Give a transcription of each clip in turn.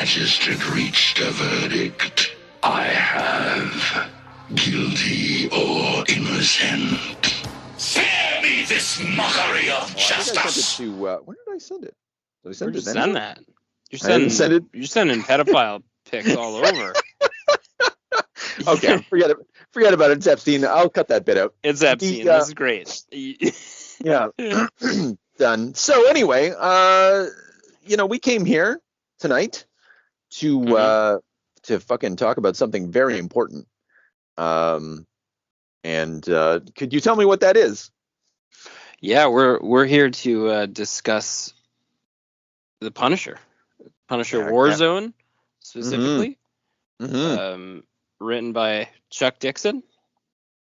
magistrate reached a verdict. I have guilty or innocent. Spare me this mockery of justice. I sent it to, where did I send it? Did I send Where'd it? you send that? You're sending pedophile pics all over. Okay, forget about it. It's Epstein. I'll cut that bit out. It's Epstein. This is great. Yeah. Done. So anyway, we came here tonight to fucking talk about something very important. And could you tell me what that is? Yeah, we're here to discuss the Punisher Warzone specifically. Mm-hmm. Written by Chuck Dixon.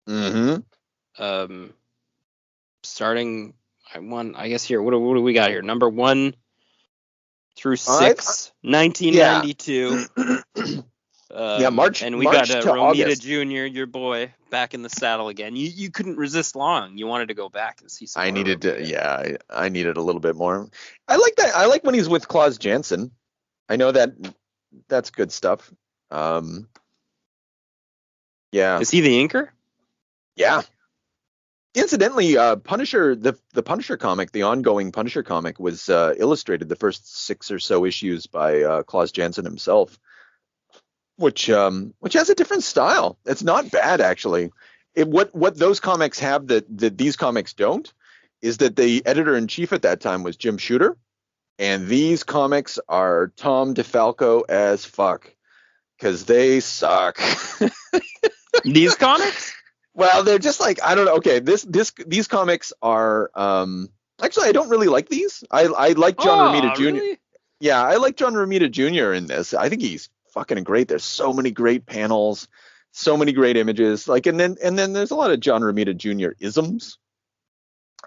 Mm-hmm. Starting I guess here, what do we got here? Number 1 through 6, 1992. March. And we March got to Romita August. Jr., your boy, back in the saddle again. You couldn't resist long. You wanted to go back and see some. I needed I needed a little bit more. I like that. I like when he's with Claus Janson. I know that's good stuff. Yeah. Is he the inker? Yeah. Incidentally, Punisher, the Punisher comic, the ongoing Punisher comic, was illustrated the first 6 or so issues by Claus Janson himself, which has a different style. It's not bad, actually. What those comics have that these comics don't is that the editor-in-chief at that time was Jim Shooter, and these comics are Tom DeFalco as fuck, because they suck. These comics? Well, they're just like, I don't know. Okay, these comics are actually, I don't really like these. I like John Romita Jr. Really? Yeah, I like John Romita Jr. in this. I think he's fucking great. There's so many great panels, so many great images. Like, and then there's a lot of John Romita Jr. isms,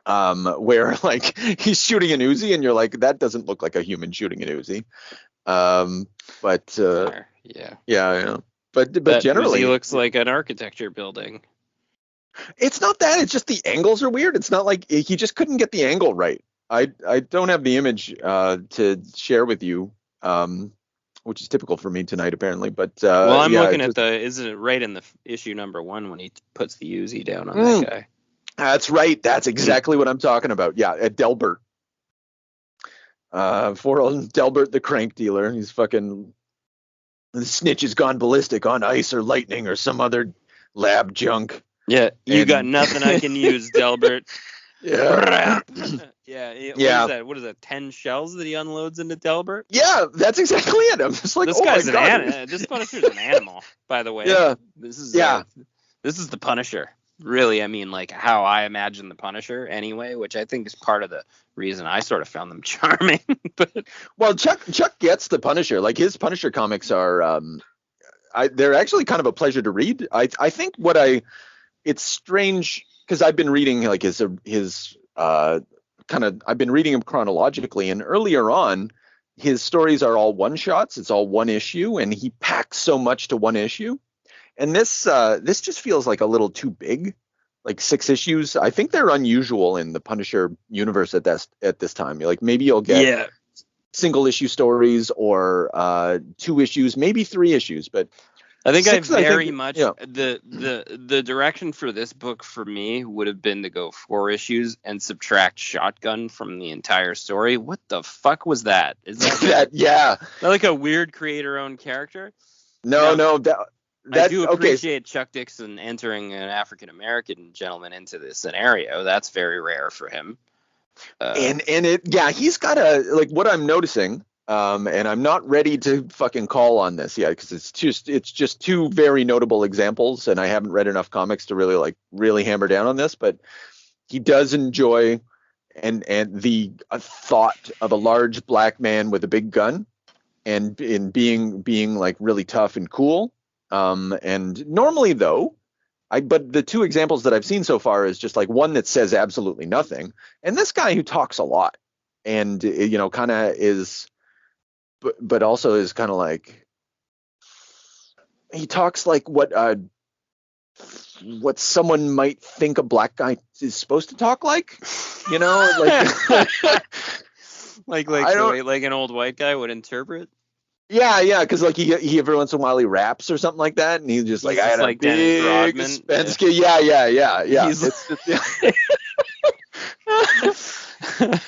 where like he's shooting an Uzi, and you're like, that doesn't look like a human shooting an Uzi. Yeah. But generally, Uzi looks like an architecture building. It's not that. It's just the angles are weird. It's not like he just couldn't get the angle right. I don't have the image to share with you, which is typical for me tonight, apparently. But well, I'm looking at isn't it right in the issue number 1 when he puts the Uzi down on that guy? That's right. That's exactly what I'm talking about. Yeah, at Delbert. For old Delbert, the crank dealer. He's fucking. The snitch has gone ballistic on ice or lightning or some other lab junk. Yeah, you got nothing I can use, Delbert. Yeah. Yeah. What is that? 10 shells that he unloads into Delbert? Yeah, that's exactly it. I'm just like, this guy's an animal. This Punisher's an animal, by the way. Yeah. This is the Punisher. Really, I mean, like how I imagine the Punisher anyway, which I think is part of the reason I sort of found them charming. But well, Chuck gets the Punisher. Like his Punisher comics are, they're actually kind of a pleasure to read. I think it's strange because I've been reading like his I've been reading him chronologically, and earlier on, his stories are all one shots. It's all one issue, and he packs so much to one issue. And this just feels like a little too big, like 6 issues. I think they're unusual in the Punisher universe at this time. Like maybe you'll get single issue stories or 2 issues, maybe 3 issues, but I think the direction for this book for me would have been to go 4 issues and subtract Shotgun from the entire story. What the fuck was that? Is that like a weird creator-owned character? No. I do appreciate Chuck Dixon entering an African-American gentleman into this scenario. That's very rare for him. He's got what I'm noticing, and I'm not ready to fucking call on this yet because it's just 2 very notable examples, and I haven't read enough comics to really hammer down on this. But he does enjoy and the thought of a large black man with a big gun, and in being like really tough and cool. And normally though, but the 2 examples that I've seen so far is just like one that says absolutely nothing, and this guy who talks a lot, and kind of is, but also is kind of like he talks like what someone might think a black guy is supposed to talk like, like like an old white guy would interpret. Yeah, because like he every once in a while he raps or something like that, and he's just like, He's I just had a like Dennis big Rodman. expense kit. Yeah. He's It's just, yeah.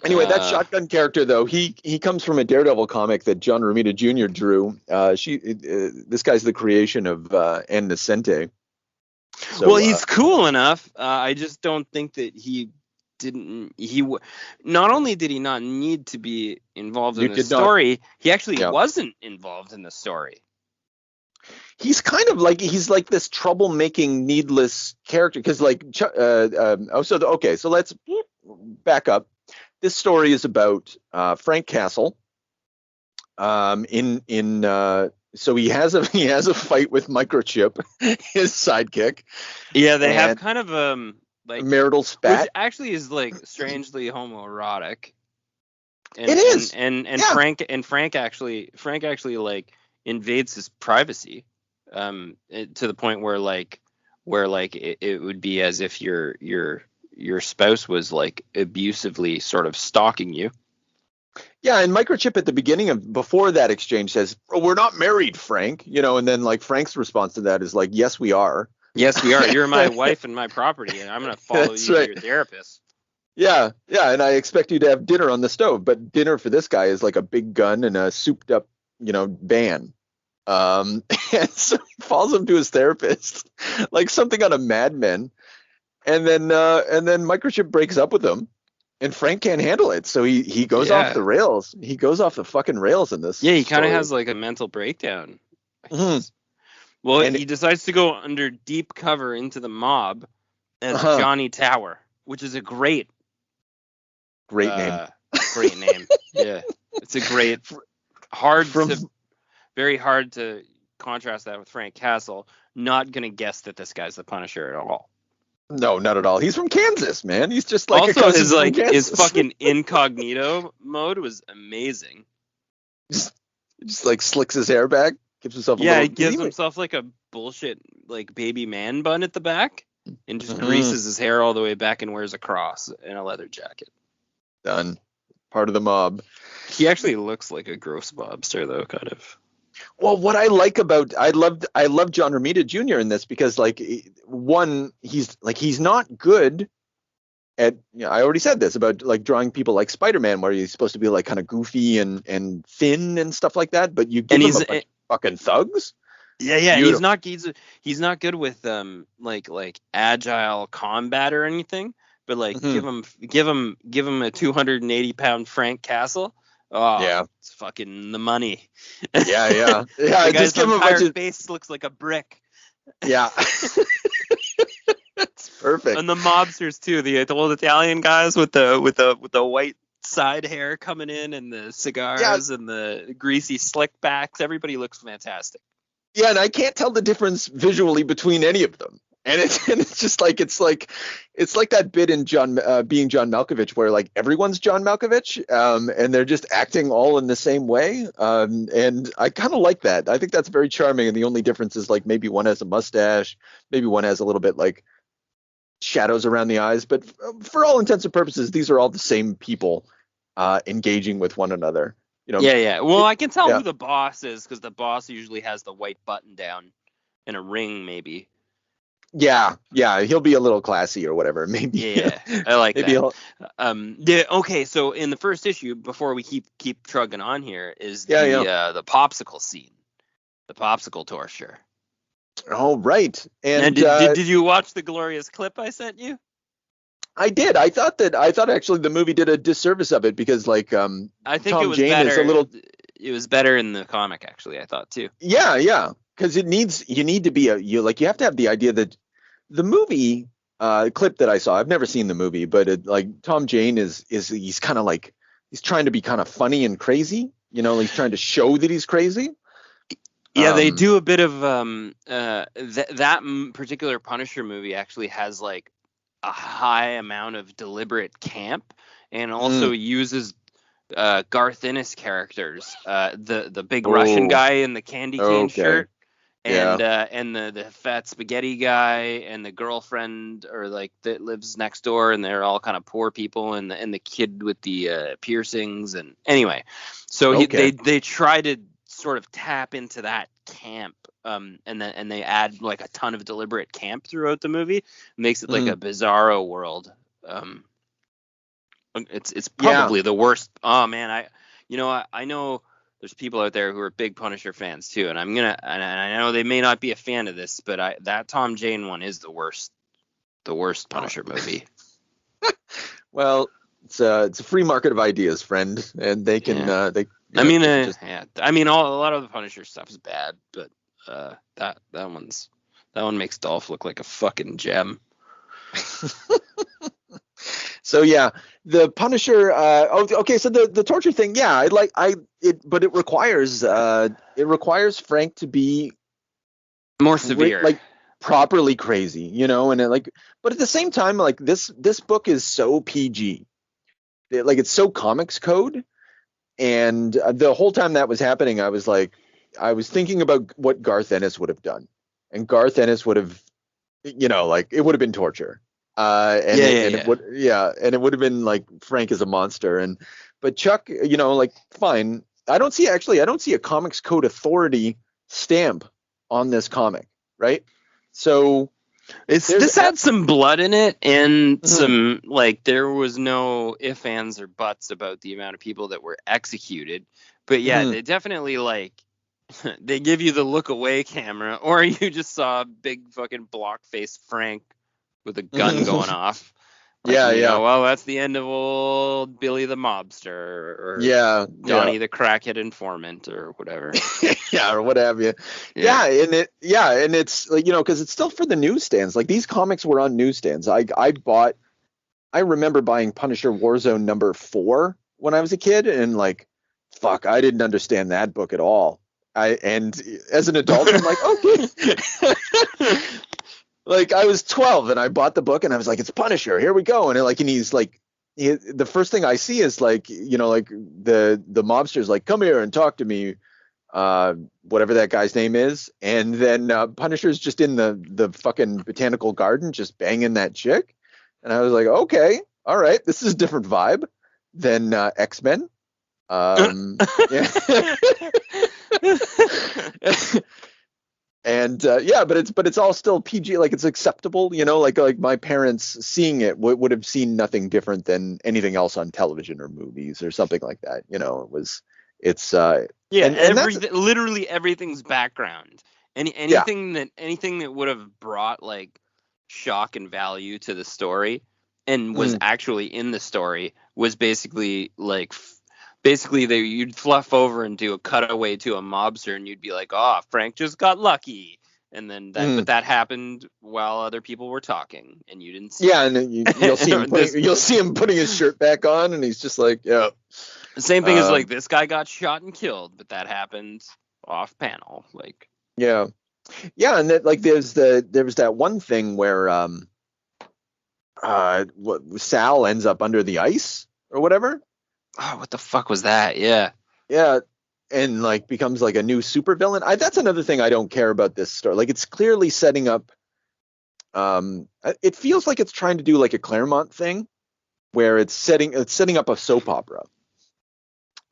Anyway, that shotgun character though, he comes from a Daredevil comic that John Romita Jr. drew. This guy's the creation of Ann Nocente. So, well, he's cool enough. I just don't think that he didn't. Not only did he not need to be involved in the story, he actually wasn't involved in the story. He's kind of like he's like this troublemaking, needless character. Because like, so let's back up. This story is about Frank Castle. So he has a fight with Microchip, his sidekick. Yeah, they have kind of like marital spat, which actually is like strangely homoerotic. And, it is, and Frank actually like invades his privacy, to the point where it would be as if your spouse was like abusively sort of stalking you. Yeah, and Microchip at the beginning before that exchange says, "Oh, we're not married, Frank." And then like Frank's response to that is like, "Yes, we are. Yes, we are. You're my wife and my property, and I'm going to follow you to your therapist." Yeah, and I expect you to have dinner on the stove, but dinner for this guy is like a big gun and a souped up, van. And so he follows him to his therapist, like something on a Mad Men, and then Microchip breaks up with him. And Frank can't handle it, so he goes off the rails. He goes off the fucking rails in this. Yeah, he kind of has like a mental breakdown. Mm-hmm. Well, he decides to go under deep cover into the mob as Johnny Tower, which is a great name. Great name. Yeah, it's a great very hard to contrast that with Frank Castle. Not gonna guess that this guy's the Punisher at all. No, not at all. He's from Kansas, man. He's just like also his fucking incognito mode was amazing. Just like slicks his hair back, gives himself he gives himself like a bullshit like baby man bun at the back, and just greases his hair all the way back and wears a cross and a leather jacket. Done. Part of the mob. He actually looks like a gross mobster though, kind of. Well, what I like about I love John Romita Jr. in this because like one he's not good at I already said this about like drawing people like Spider-Man where he's supposed to be like kind of goofy and thin and stuff like that, but you give him a bunch of fucking thugs. Yeah, he's not good with like agile combat or anything, but like give him a 280-pound Frank Castle. Oh, yeah, it's fucking the money. Yeah. The guy's entire face looks like a brick. Yeah. It's perfect. And the mobsters too, the old Italian guys with the white side hair coming in and the cigars and the greasy slick backs. Everybody looks fantastic. Yeah, and I can't tell the difference visually between any of them. And it's just like it's like that bit in Being John Malkovich where like everyone's John Malkovich and they're just acting all in the same way, and I kind of like that. I think that's very charming, and the only difference is like maybe one has a mustache, maybe one has a little bit like shadows around the eyes, but for all intents and purposes these are all the same people engaging with one another. Yeah. Well, I can tell who the boss is because the boss usually has the white button down and a ring maybe. Yeah, he'll be a little classy or whatever, maybe. Yeah, I like that. Okay, so in the first issue, before we keep trugging on here, is the popsicle scene, the popsicle torture. Oh, right. And did you watch the glorious clip I sent you? I did. I thought actually the movie did a disservice of it because like I think Tom it was Jane better. Is a little. It was better in the comic, actually. I thought too. Yeah. Because you need to be you have to have the idea that the movie clip that I saw, I've never seen the movie, but like Tom Jane he's kind of like he's trying to be kind of funny and crazy, he's trying to show that he's crazy. Yeah, they do a bit of that particular Punisher movie actually has like a high amount of deliberate camp and also uses Garth Ennis characters, the big Russian guy in the candy cane shirt, and the fat spaghetti guy and the girlfriend or like that lives next door, and they're all kind of poor people, and the kid with the piercings, and anyway, so they try to sort of tap into that camp, and they add like a ton of deliberate camp throughout the movie. It makes it like a bizarro world. It's probably the worst. Oh man, I know there's people out there who are big Punisher fans too, and I know they may not be a fan of this, but that Tom Jane one is the worst Punisher movie. Well, it's a free market of ideas, friend, and they can a lot of the Punisher stuff is bad, but that one makes Dolph look like a fucking gem. So yeah, the Punisher. Okay. So the torture thing. Yeah, but it requires Frank to be more severe, like properly crazy, and but at the same time, like this book is so PG, it's so comics code, and the whole time that was happening, I was thinking about what Garth Ennis would have done, and Garth Ennis would have, it would have been torture. It would have been like Frank is a monster, but Chuck, fine. I don't see a comics code authority stamp on this comic, right? So this had some blood in it, and some there was no ifs, ands, or buts about the amount of people that were executed, but they definitely they give you the look away camera, or you just saw a big fucking block face Frank with a gun going off. Well, that's the end of old Billy the mobster, or Donnie the crackhead informant, or whatever. Or what have you. And it's because it's still for the newsstands. Like these comics were on newsstands. I remember buying Punisher Warzone number 4 when I was a kid, and I didn't understand that book at all. And as an adult, I'm like, okay. I was 12 and I bought the book and I was like, it's Punisher, here we go. And he's the first thing I see is the mobster's like, come here and talk to me, whatever that guy's name is. And then Punisher's just in the fucking botanical garden, just banging that chick. And I was like, okay, all right, this is a different vibe than X-Men. And but it's all still PG, it's acceptable, like my parents seeing it would have seen nothing different than anything else on television or movies or something like that. Literally everything's background. Anything that would have brought shock and value to the story and was actually in the story was basically you'd fluff over and do a cutaway to a mobster, and you'd be like, "Oh, Frank just got lucky," and then but that happened while other people were talking, and you didn't see. Yeah, and then you'll see him putting his shirt back on, and he's just like, "Yeah." The same thing is this guy got shot and killed, but that happened off panel, Yeah, and that there was that one thing where Sal ends up under the ice or whatever. Oh, what the fuck was that? Yeah, and becomes a new supervillain. That's another thing I don't care about this story. It's clearly setting up. It feels like it's trying to do a Claremont thing, where it's setting up a soap opera.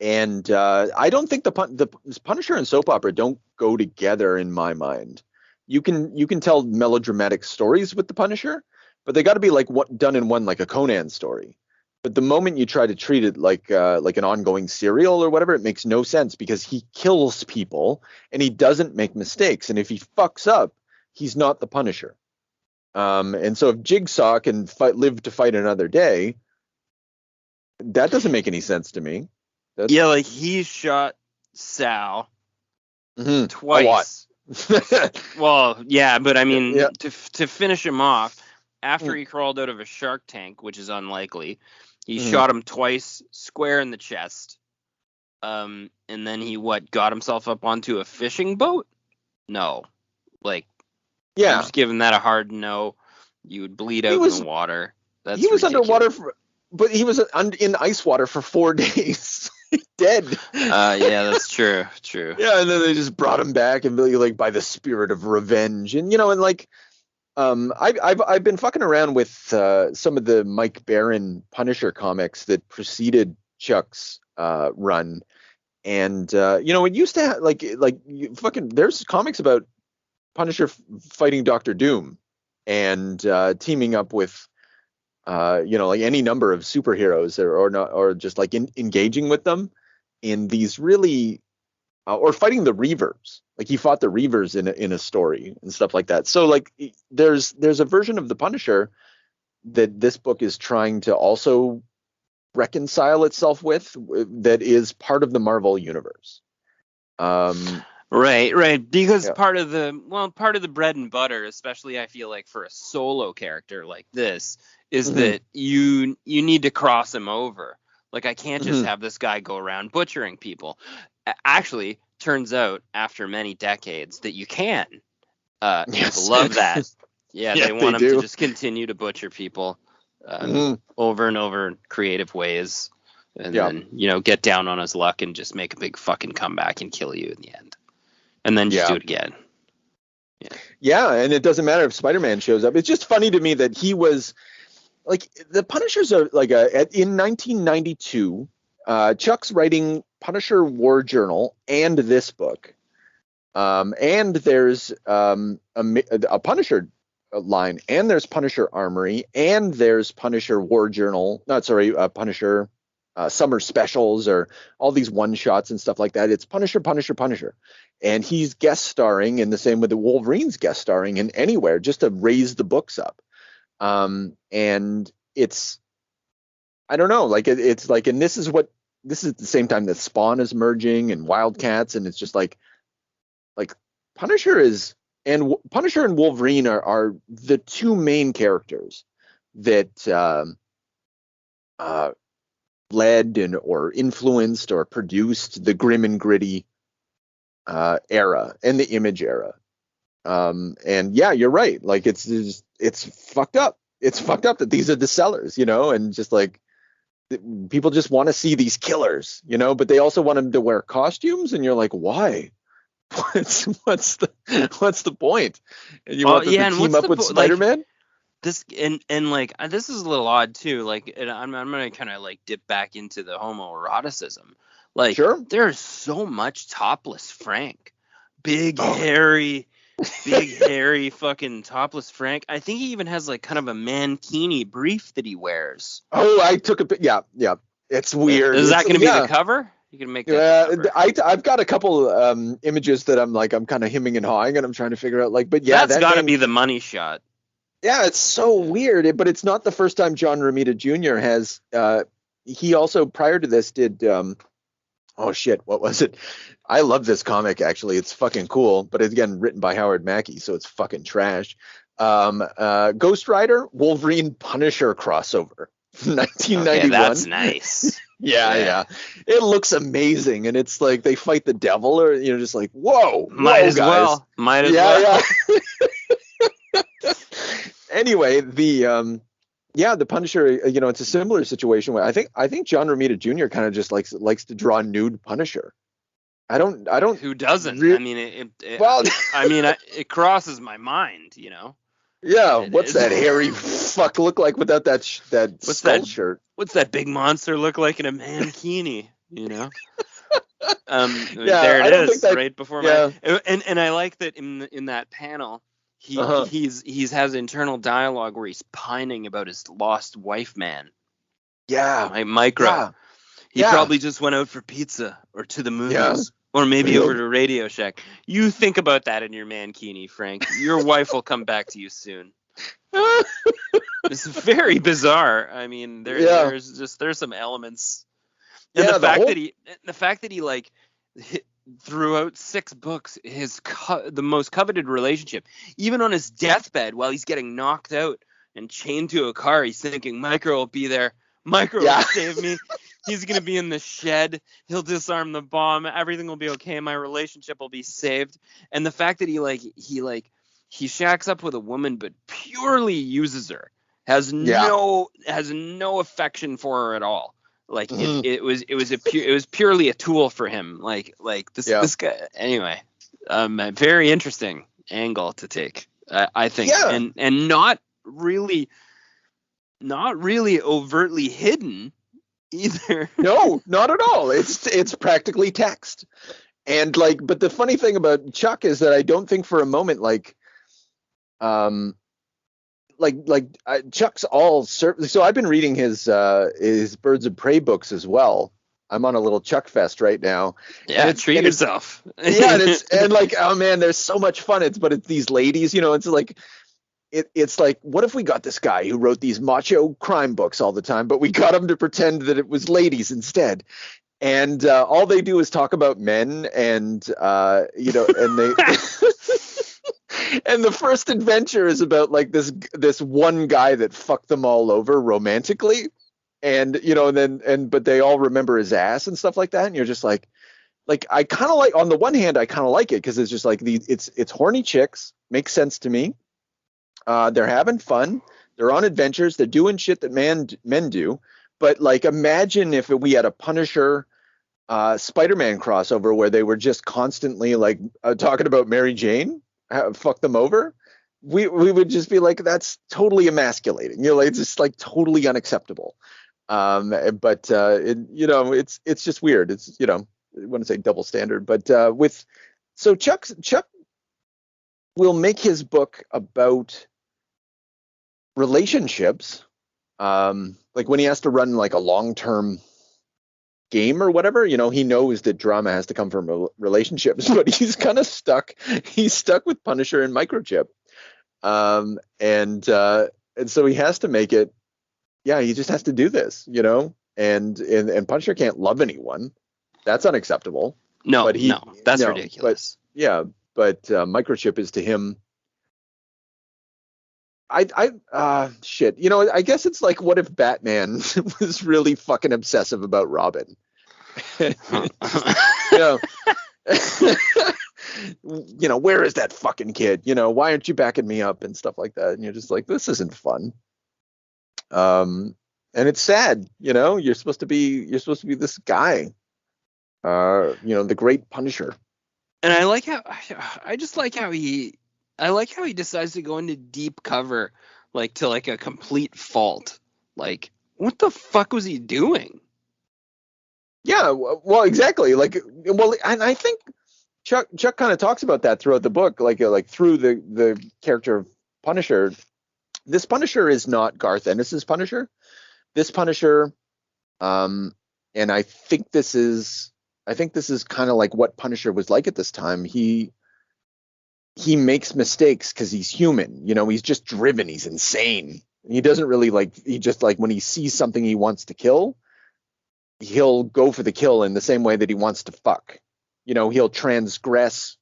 And I don't think the Punisher and soap opera don't go together in my mind. You can tell melodramatic stories with the Punisher, but they got to be done in one, like a Conan story. But the moment you try to treat it like an ongoing serial or whatever, it makes no sense, because he kills people and he doesn't make mistakes. And if he fucks up, he's not the Punisher. And so if Jigsaw can live to fight another day, that doesn't make any sense to me. He shot Sal twice. Well, yeah, but I mean, to finish him off, after he crawled out of a shark tank, which is unlikely, he shot him twice, square in the chest. And then he got himself up onto a fishing boat? No. I'm just giving that a hard no. You would bleed out in the water. That's he was ridiculous. underwater but he was in ice water for 4 days. Dead. Yeah, that's true. Yeah, and then they just brought him back and really like by the spirit of revenge, and and like I've been fucking around with some of the Mike Baron Punisher comics that preceded Chuck's run, and it used to have there's comics about Punisher fighting Doctor Doom and teaming up with like any number of superheroes or not, or just like engaging with them in these really or fighting the Reavers. Like he fought the Reavers in a story and stuff like that. So like there's a version of the Punisher that this book is trying to also reconcile itself with that is part of the Marvel universe. Right. Because part of the bread and butter, especially I feel like for a solo character like this, is that you need to cross him over. Like I can't just have this guy go around butchering people. Actually, turns out after many decades that you can. People love that. Yeah, they want him to just continue to butcher people over and over in creative ways, and then get down on his luck and just make a big fucking comeback and kill you in the end, and then just do it again. Yeah, and it doesn't matter if Spider-Man shows up. It's just funny to me that he was like the Punishers are like in 1992. Chuck's writing Punisher War Journal and this book, and there's a Punisher line, and there's Punisher Armory, and there's Punisher War Journal. Punisher summer specials or all these one shots and stuff like that. It's Punisher, and he's guest starring, and the same with the Wolverine's guest starring in Anywhere, just to raise the books up. And it's, I don't know, like it's like, and this is at the same time that Spawn is merging and Wildcats, and it's just like Punisher and Wolverine are the two main characters that led or influenced or produced the grim and gritty era and the Image era. And yeah, you're right. Like it's fucked up. It's fucked up that these are the sellers, and just like people just want to see these killers, but they also want them to wear costumes, and you're like, why? What's the point? And you want them to team up with Spider-Man? This this is a little odd too. Like, and I'm gonna kind of like dip back into the homoeroticism. Like, there's so much topless Frank, big hairy fucking topless Frank. I think he even has like kind of a mankini brief that he wears. Oh, I took a yeah. It's weird. Is that going to be the cover? You can make that. Yeah, I've got a couple images that I'm kind of hemming and hawing, and I'm trying to figure out like, but yeah, that's got to be the money shot. Yeah, it's so weird, but it's not the first time John Romita Jr. has. He also prior to this did. Oh shit, what was it? I love this comic, actually. It's fucking cool, but it's again written by Howard Mackey, so it's fucking trash. Ghost Rider Wolverine Punisher crossover, 1991. Okay, that's nice. Yeah. It looks amazing, and it's like they fight the devil, or just like whoa, might as guys. well. Anyway, the Punisher, it's a similar situation where I think John Romita Jr. kind of just likes to draw nude Punisher. I don't. Who doesn't? I mean, it crosses my mind, Yeah. What's that hairy fuck look like without that skull shirt? What's that big monster look like in a mankini? There it is, right before my. And I like that in that panel. He's has internal dialogue where he's pining about his lost wife man. Yeah. Micro. Yeah. He probably just went out for pizza or to the movies or maybe over to Radio Shack. You think about that in your mankini, Frank. Your wife will come back to you soon. It's very bizarre. I mean, there's some elements. And the fact that he like throughout 6 books, the most coveted relationship, even on his deathbed while he's getting knocked out and chained to a car, he's thinking Micro will be there. Micro will save me. He's going to be in the shed. He'll disarm the bomb. Everything will be okay. My relationship will be saved. And the fact that he shacks up with a woman but purely uses her, has no affection for her at all. Like it was purely a tool for him. Like this guy. Anyway, a very interesting angle to take, I think, and not really overtly hidden either. No, not at all. It's practically text. And but the funny thing about Chuck is that I don't think for a moment Chuck's all so I've been reading his Birds of Prey books as well. I'm on a little Chuck fest right now. Yeah, treat yourself. Yeah, and oh man, there's so much fun. It's these ladies, it's like it's like, what if we got this guy who wrote these macho crime books all the time, but we got him to pretend that it was ladies instead. And all they do is talk about men, and and they and the first adventure is about this one guy that fucked them all over romantically, and but they all remember his ass and stuff like that, and you're just like I kind of on the one hand I kind of like it because it's just like it's horny chicks, makes sense to me. They're having fun, they're on adventures, they're doing shit that men do. But imagine if we had a Punisher Spider-Man crossover where they were just constantly talking about Mary Jane, fuck them over. We would just be like, that's totally emasculating. It's just totally unacceptable. But it's just weird. It's I want to say double standard, but Chuck will make his book about relationships. When he has to run a long-term game or whatever, he knows that drama has to come from relationships, but he's kind of stuck. He's stuck with Punisher and Microchip. And so he has to make it. Yeah, he just has to do this, and Punisher can't love anyone. That's unacceptable. No, that's ridiculous. But Microchip is to him. Shit. I guess it's what if Batman was really fucking obsessive about Robin? Where is that fucking kid? Why aren't you backing me up and stuff like that? And you're just like, this isn't fun. And it's sad. You're supposed to be this guy. The great Punisher. And I like how he decides to go into deep cover, to a complete fault. What the fuck was he doing? Yeah, well, exactly. And I think Chuck kind of talks about that throughout the book, through the character of Punisher. This Punisher is not Garth Ennis's Punisher. This Punisher, and I think this is kind of what Punisher was like at this time. He makes mistakes because he's human. He's just driven. He's insane. He doesn't really he just when he sees something he wants to kill, he'll go for the kill in the same way that he wants to fuck. He'll transgress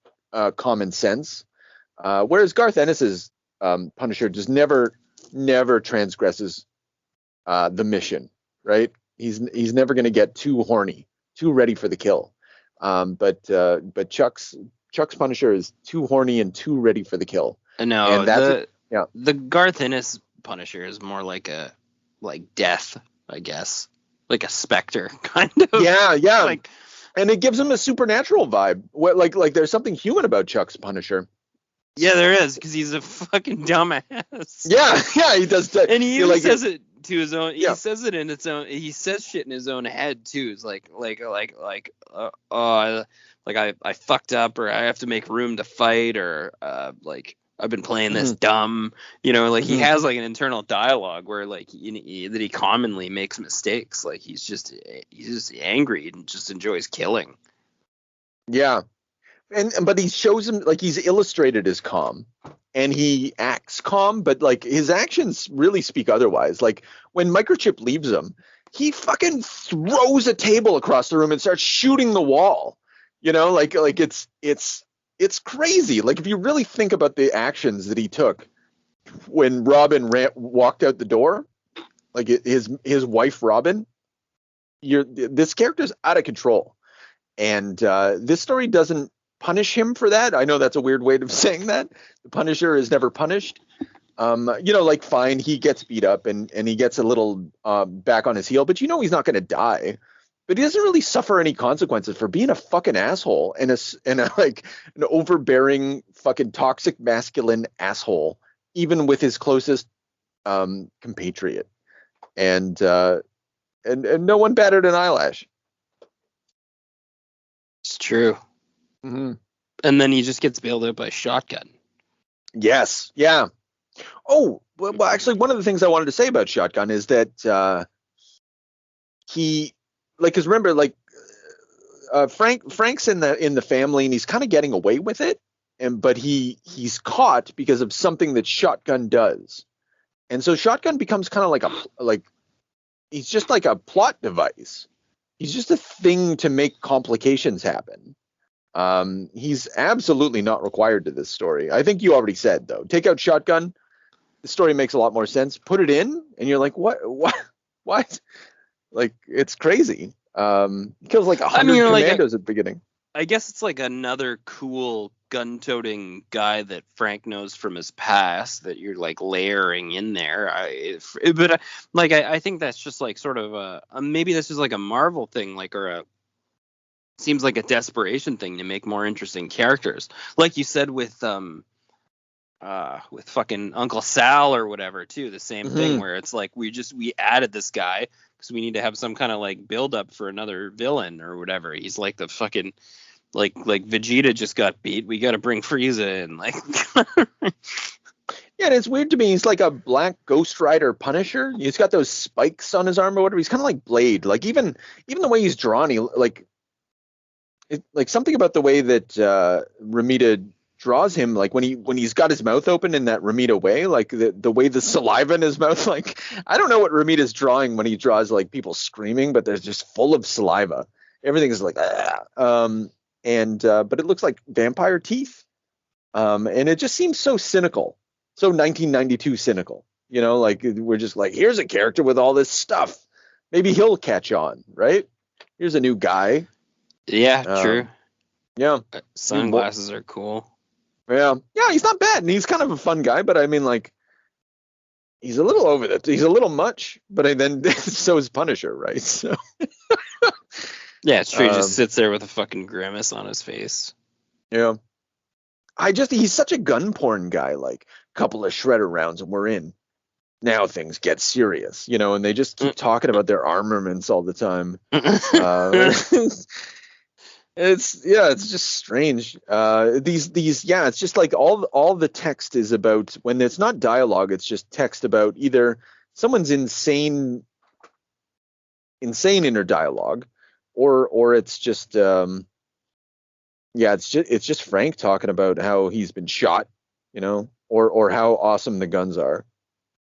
common sense. Whereas Garth Ennis's Punisher just never transgresses the mission, right? He's never going to get too horny, too ready for the kill. But Chuck's Punisher is too horny and too ready for the kill. No, the Garth Ennis Punisher is more like death, I guess, like a specter kind of. Yeah. And it gives him a supernatural vibe. Like there's something human about Chuck's Punisher. Yeah, there is, because he's a fucking dumbass. Yeah, he does. And he even says it to his own. He says it in its own. He says shit in his own head too. It's I fucked up, or I have to make room to fight, or I've been playing this dumb. He has an internal dialogue where that he commonly makes mistakes. He's just angry and just enjoys killing. Yeah. But he shows him he's illustrated as calm, and he acts calm, but his actions really speak otherwise. When Microchip leaves him, he fucking throws a table across the room and starts shooting the wall. It's crazy. If you really think about the actions that he took when Robin walked out the door, his wife Robin, this character's out of control, and this story doesn't punish him for that. I know that's a weird way of saying that. The Punisher is never punished, Like fine, he gets beat up and he gets a little back on his heel, but he's not going to die. But he doesn't really suffer any consequences for being a fucking asshole and like an overbearing fucking toxic masculine asshole, even with his closest compatriot. And no one batted an eyelash. It's true. Mm-hmm. And then he just gets bailed out by Shotgun. Yes. Yeah. Oh, well, actually, one of the things I wanted to say about Shotgun is that because remember, like Frank's in the family and he's kind of getting away with it, but he's caught because of something that Shotgun does, and so Shotgun becomes kind of he's just like a plot device. He's just a thing to make complications happen. He's absolutely not required to this story. I think you already said, though. Take out Shotgun, the story makes a lot more sense. Put it in, and you're like, what? Like, it's crazy. He kills like 100 commandos at the beginning. I guess it's like another cool gun-toting guy that Frank knows from his past that you're like layering in there. I think that's just like sort of maybe this is like a Marvel thing, seems like a desperation thing to make more interesting characters, like you said with fucking Uncle Sal or whatever too. The same thing where it's like we added this guy because we need to have some kind of like build up for another villain or whatever. He's like the fucking like Vegeta just got beat. We got to bring Frieza in. Like, yeah, and it's weird to me. He's like a black Ghost Rider Punisher. He's got those spikes on his arm or whatever. He's kind of like Blade. Like even the way he's drawn, something about the way that Romita draws him, like when he's got his mouth open in that Romita way, like the way the saliva in his mouth, like I don't know what Romita's drawing when he draws like people screaming, but they're just full of saliva. Everything is like but it looks like vampire teeth, and it just seems so cynical, so 1992 cynical. Like we're just like, here's a character with all this stuff, maybe he'll catch on, right? Here's a new guy. Yeah, true. Yeah, sunglasses are cool. Yeah, he's not bad, and he's kind of a fun guy. But I mean, like, he's a little over it. He's a little much. But then so is Punisher, right? So yeah, it's true. He just sits there with a fucking grimace on his face. Yeah, he's such a gun porn guy. Like, couple of shredder rounds and we're in. Now things get serious, and they just keep talking about their armaments all the time. It's just strange. It's just like all the text is about, when it's not dialogue, it's just text about either someone's insane inner dialogue, or it's just it's just Frank talking about how he's been shot, or how awesome the guns are.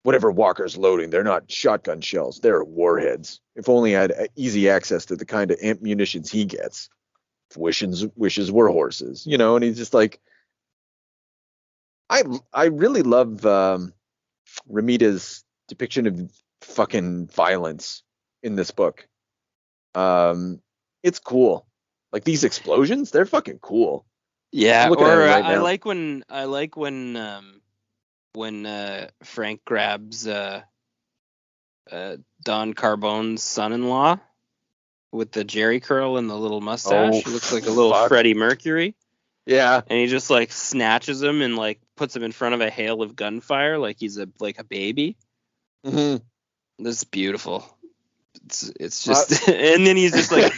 Whatever Walker's loading, they're not shotgun shells, they're warheads. If only I had easy access to the kind of munitions he gets. Wishes were horses, and he's just like, I really love Romita's depiction of fucking violence in this book. It's cool. Like, these explosions, they're fucking cool. Yeah, I like when Frank grabs Don Carbone's son-in-law with the Jerry curl and the little mustache. He looks like a little Freddie Mercury. Yeah. And he just like snatches him and like puts him in front of a hail of gunfire like he's a baby. Mm-hmm. This is beautiful. It's just and then he's just like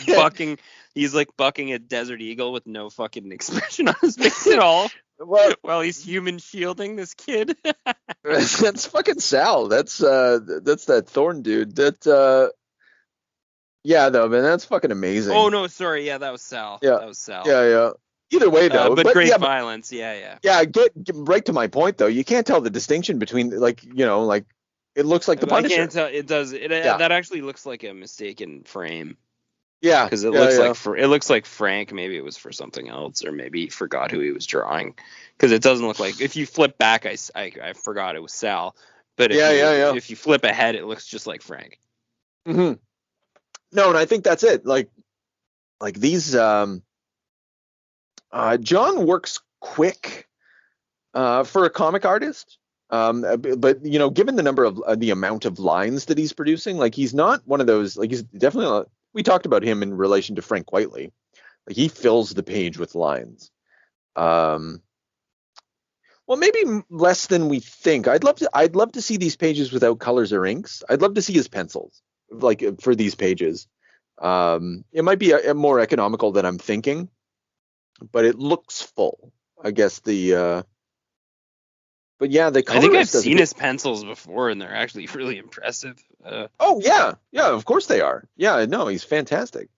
bucking a desert eagle with no fucking expression on his face at all. While he's human shielding this kid. That's fucking Sal. That's that Thorn dude. Yeah, though, man, that's fucking amazing. Oh no, sorry, yeah, that was Sal. Yeah, that was Sal. Yeah. Either way, though, but great violence. Yeah. Yeah, get right to my point, though. You can't tell the distinction between, like, it looks like the Punisher. I can't tell. It does. That actually looks like a mistaken frame. Yeah, because it looks like Frank. Maybe it was for something else, or maybe he forgot who he was drawing. Because it doesn't look like. If you flip back, I forgot it was Sal. But if you flip ahead, it looks just like Frank. Mm-hmm. No, and I think that's it. Like these. John works quick for a comic artist. But given the number of the amount of lines that he's producing, like he's not one of those. Like he's definitely not, we talked about him in relation to Frank Whiteley. Like he fills the page with lines. Well, maybe less than we think. I'd love to see these pages without colors or inks. I'd love to see his pencils, like for these pages. It might be a more economical than I'm thinking, but it looks full. I guess but yeah, the I think I've seen his pencils before, and they're actually really impressive. Oh yeah, of course they are. Yeah, no, he's fantastic.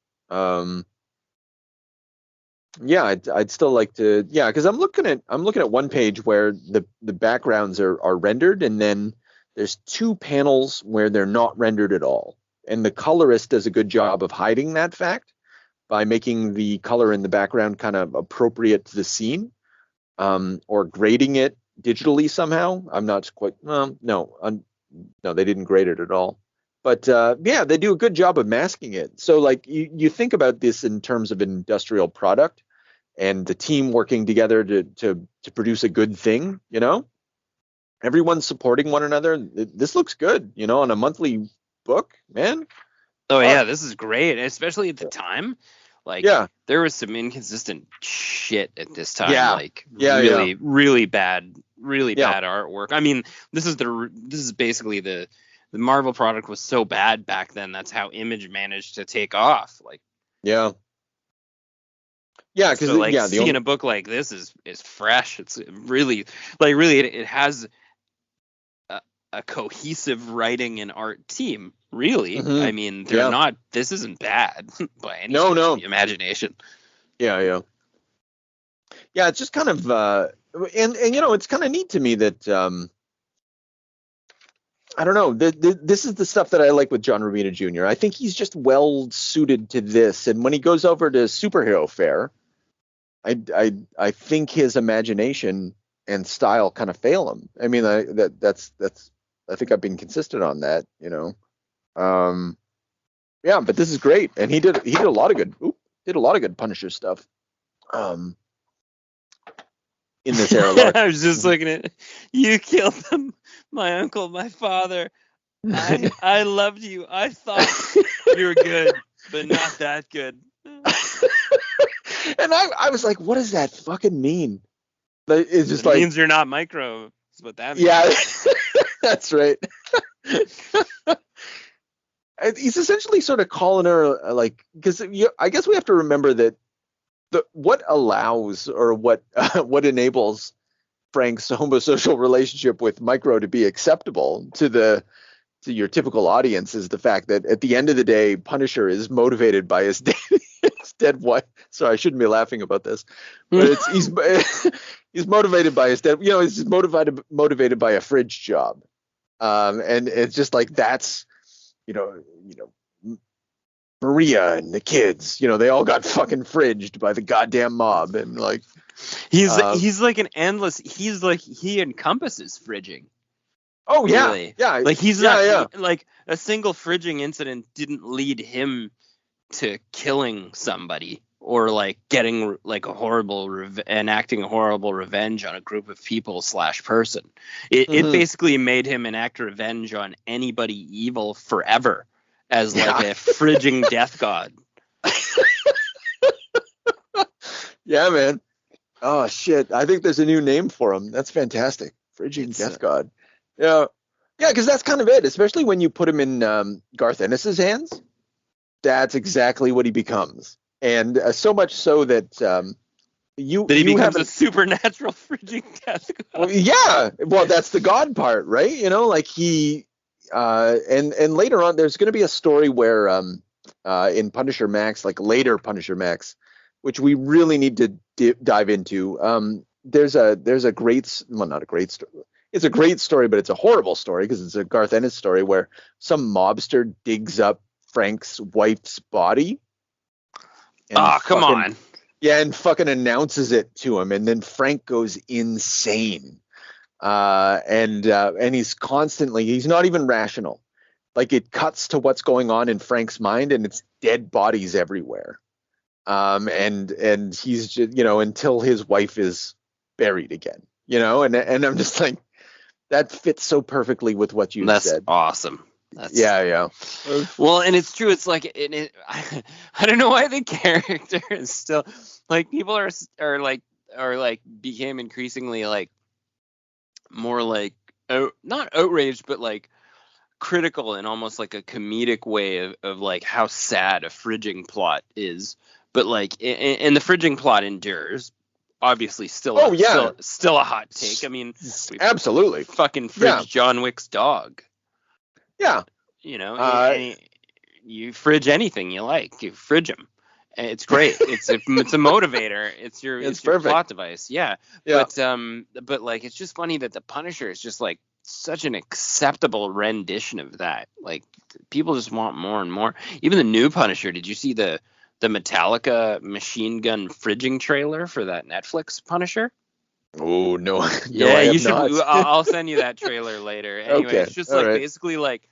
Yeah, I'd still like to. Yeah, because I'm looking at one page where the backgrounds are rendered, and then there's two panels where they're not rendered at all, and the colorist does a good job of hiding that fact by making the color in the background kind of appropriate to the scene, or grading it digitally somehow. I'm not quite. No, they didn't grade it at all. But yeah, they do a good job of masking it. So like you think about this in terms of an industrial product and the team working together to produce a good thing, everyone's supporting one another. This looks good, on a monthly book, man. Oh yeah, this is great, especially at the time. Like, there was some inconsistent shit at this time. Really bad artwork. I mean, this is basically the Marvel product was so bad back then. That's how Image managed to take off. Like, because seeing a book like this is fresh. It's really it has a cohesive writing and art team. Really, I mean, they're not. This isn't bad by any imagination. Yeah. It's just kind of and it's kind of neat to me that I don't know. This is the stuff that I like with John Romita Jr. I think he's just well suited to this. And when he goes over to Superhero Fair, I think his imagination and style kind of fail him. I mean, that's I think I've been consistent on that. But this is great, and he did a lot of good Punisher stuff. In this era. I was just looking at you killed them, my uncle, my father. I loved you. I thought you were good, but not that good. And I was like, what does that fucking mean? It's just means you're not micro. That's what that means. Yeah, that's right. He's essentially sort of calling her because I guess we have to remember that what allows or what enables Frank's homosocial relationship with Micro to be acceptable to your typical audience is the fact that at the end of the day, Punisher is motivated by his dead wife. Sorry, I shouldn't be laughing about this, but he's motivated by his dead. He's motivated by a fridge job, and it's just like that's Maria and the kids, they all got fucking fridged by the goddamn mob, and like he's like an endless. He's like he encompasses fridging. Oh yeah, really. Yeah. Like he's not like a single fridging incident didn't lead him to killing somebody or like getting like a horrible enacting a horrible revenge on a group of people / person. It basically made him enact revenge on anybody evil forever. As like a fridging death god. Yeah, man. Oh shit! I think there's a new name for him. That's fantastic. Fridging death god. Yeah, because that's kind of it. Especially when you put him in Garth Ennis's hands. That's exactly what he becomes, and so much so that he becomes a supernatural fridging death god. Well, that's the god part, right? Like he. And later on, there's going to be a story where in Punisher Max, like later Punisher Max, which we really need to dive into. There's a great, well, not a great story. It's a great story, but it's a horrible story because it's a Garth Ennis story where some mobster digs up Frank's wife's body. Come on. Yeah, and fucking announces it to him, and then Frank goes insane. And he's not even rational. Like it cuts to what's going on in Frank's mind, and it's dead bodies everywhere. And he's just, until his wife is buried again, and I'm just like, that fits so perfectly with what you That's said. Awesome. Yeah. Well, and it's true. It's like I don't know why the character is still like people are like became increasingly like more like not outraged, but like critical in almost like a comedic way of like how sad a fridging plot is. But like, and the fridging plot endures. Obviously, still a hot take. I mean, absolutely fucking fridge John Wick's dog. Yeah. You know, you fridge anything you like. You fridge him. It's great. It's a motivator. It's your plot device. Yeah. But like, it's just funny that the Punisher is just like such an acceptable rendition of that. Like, people just want more and more. Even the new Punisher. Did you see the Metallica machine gun fridging trailer for that Netflix Punisher? Oh no. Yeah, you should. I'll send you that trailer later. Anyway, okay. It's just like basically like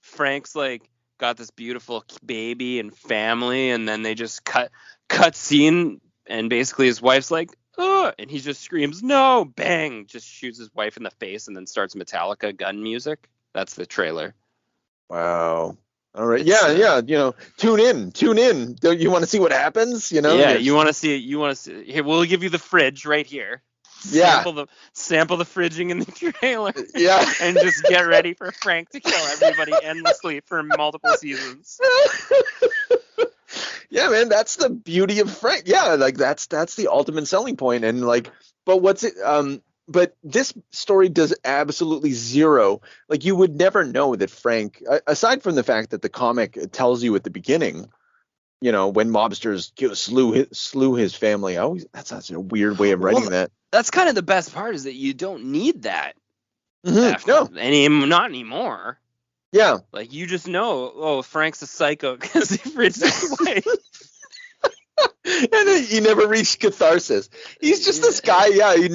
Frank's like got this beautiful baby and family, and then they just cut scene, and basically his wife's like, oh, and he just screams, no, bang, just shoots his wife in the face, and then starts Metallica gun music. That's the trailer. Wow. All right. Yeah. You know, tune in. Don't you want to see what happens? You know. Yeah. You want to see it. Here, we'll give you the fridge right here. Sample the fridging in the trailer. Yeah. And just get ready for Frank to kill everybody endlessly for multiple seasons. Yeah, man, that's the beauty of Frank. Yeah, like that's the ultimate selling point. And like, but this story does absolutely zero. Like, you would never know that Frank, aside from the fact that the comic tells you at the beginning, you know, when mobsters slew his family. That's such a weird way of writing that. That's kind of the best part, is that you don't need that. Mm-hmm. No, not anymore. Yeah, like you just know. Oh, Frank's a psycho because he fridged his wife. And then he never reached catharsis. He's just this guy. Yeah, he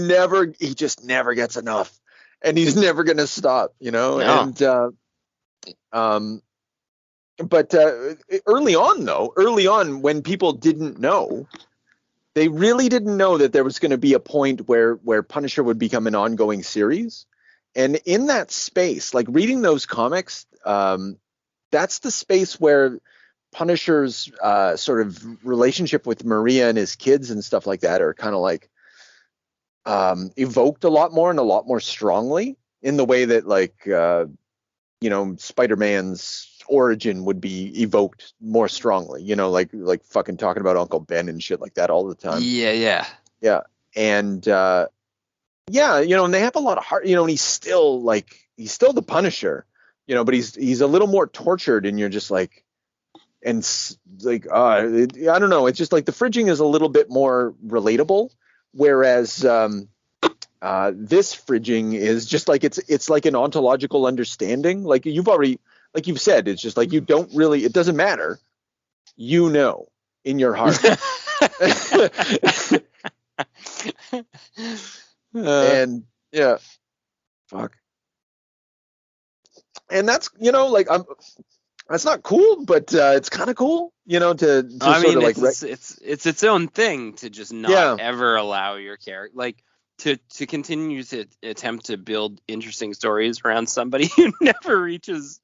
just never gets enough, and he's never gonna stop. You know, no. But early on, when people didn't know, they really didn't know that there was going to be a point where Punisher would become an ongoing series. And in that space, like reading those comics, that's the space where Punisher's sort of relationship with Maria and his kids and stuff like that are kind of like evoked a lot more and a lot more strongly, in the way that like, you know, Spider-Man's origin would be evoked more strongly, you know, like fucking talking about Uncle Ben and shit like that all the time. Yeah. And you know, and they have a lot of heart, you know, and he's still the Punisher, you know, but he's a little more tortured, and you're just like, and like I don't know, it's just like the fridging is a little bit more relatable, whereas this fridging is just like it's like an ontological understanding. Like you've said, it's just like you don't really, it doesn't matter, you know, in your heart. And yeah, fuck. And that's, you know, like that's not cool, but it's kind of cool, you know, to I mean, sort of like it's its own thing to just not ever allow your character, like to continue to attempt to build interesting stories around somebody who never reaches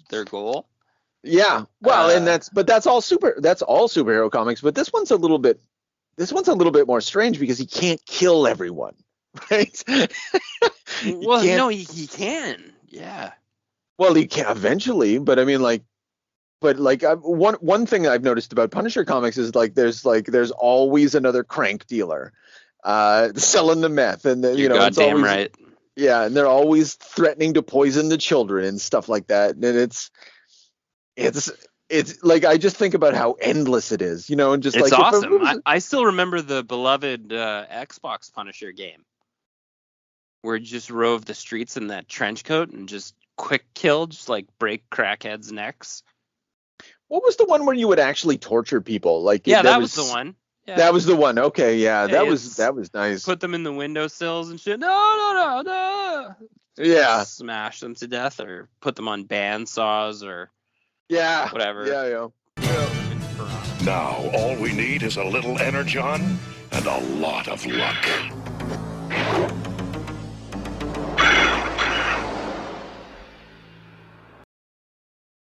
their goal. Yeah. Well, and that's all superhero comics, but this one's a little bit more strange because he can't kill everyone, right? Well, no, he can. Yeah. Well, he can eventually, but I mean, one thing I've noticed about Punisher comics is there's always another crank dealer selling the meth, and you know, goddamn right. Yeah, and they're always threatening to poison the children and stuff like that, and it's like, I just think about how endless it is, you know, and just it's like awesome. I still remember the beloved Xbox Punisher game, where you just rove the streets in that trench coat and just quick kill, just like break crackheads' necks. What was the one where you would actually torture people? Like, yeah, that was the one. Yeah. That was the one. Okay, yeah, that was nice. Put them in the windowsills and shit. No. Yeah. Smash them to death, or put them on band saws, or whatever. Yeah. Now all we need is a little energon and a lot of luck.